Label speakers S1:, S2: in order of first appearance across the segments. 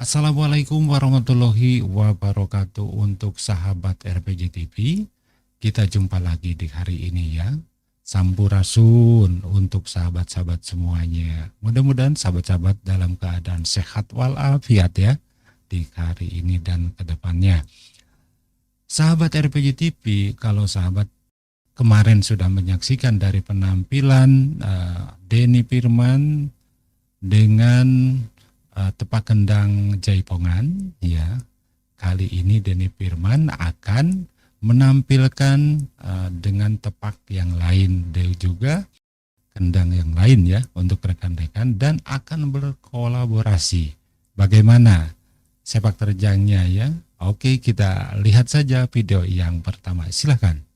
S1: Assalamualaikum warahmatullahi wabarakatuh untuk sahabat RPG TV. Kita jumpa lagi di hari ini ya. Sampurasun untuk sahabat-sahabat semuanya. Mudah-mudahan sahabat-sahabat dalam keadaan sehat walafiat ya di hari ini dan kedepannya. Sahabat RPG TV, kalau sahabat kemarin sudah menyaksikan dari penampilan Denny Firman dengan Tepak Kendang Jaipongan ya. Kali ini Denny Firman akan menampilkan dengan tepak yang lain dan juga kendang yang lain ya untuk rekan-rekan dan akan berkolaborasi. Bagaimana sepak terjangnya ya? Oke, kita lihat saja video yang pertama. Silakan.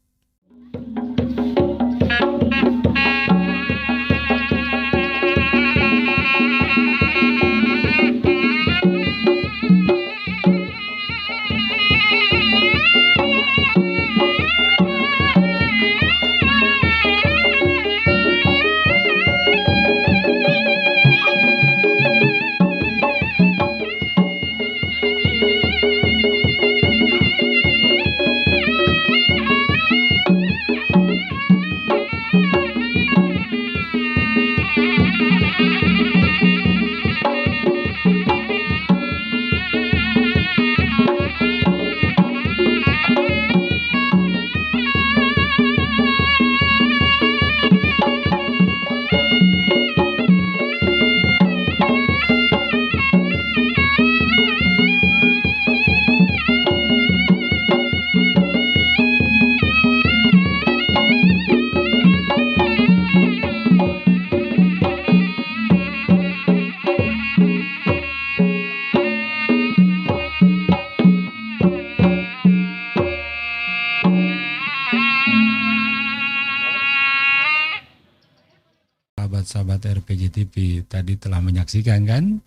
S1: Sahabat RPG TV tadi telah menyaksikan kan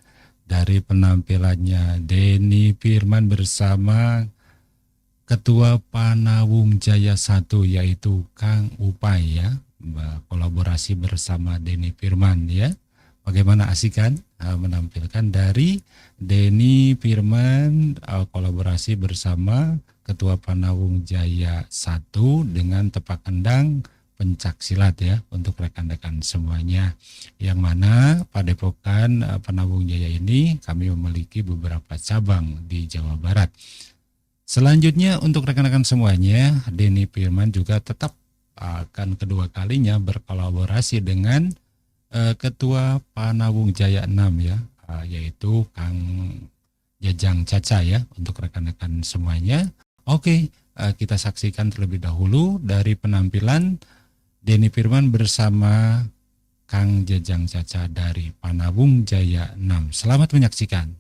S1: dari penampilannya Denny Firman bersama Ketua Panawung Jaya 1 yaitu Kang Upai ya, kolaborasi bersama Denny Firman ya. Bagaimana asik kan menampilkan dari Denny Firman kolaborasi bersama Ketua Panawung Jaya 1 dengan Tepak Kendang pencak silat ya untuk rekan-rekan semuanya, yang mana Padepokan Panawung Jaya ini kami memiliki beberapa cabang di Jawa Barat. Selanjutnya untuk rekan-rekan semuanya, Denny Firman juga tetap akan kedua kalinya berkolaborasi dengan Ketua Panawung Jaya 6 ya, yaitu Kang Jajang Caca ya untuk rekan-rekan semuanya. Oke, kita saksikan terlebih dahulu dari penampilan Denny Firman bersama Kang Jajang Caca dari Panawung Jaya 6. Selamat menyaksikan.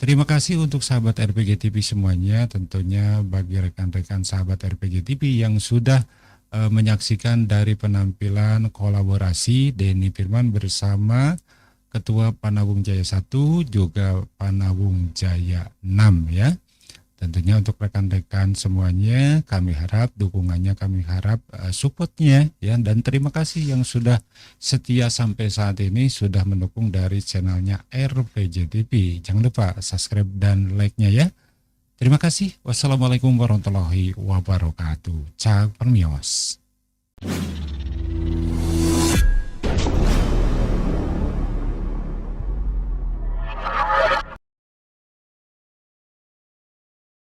S1: Terima kasih untuk sahabat RPG TV semuanya, tentunya bagi rekan-rekan sahabat RPG TV yang sudah menyaksikan dari penampilan kolaborasi Denny Firman bersama Ketua Panabung Jaya 1 juga Panabung Jaya 6 ya. Tentunya untuk rekan-rekan semuanya kami harap dukungannya, kami harap supportnya ya, dan terima kasih yang sudah setia sampai saat ini sudah mendukung dari channelnya RPG TV. Jangan lupa subscribe dan like-nya ya. Terima kasih. Wassalamualaikum warahmatullahi wabarakatuh. Cak permios.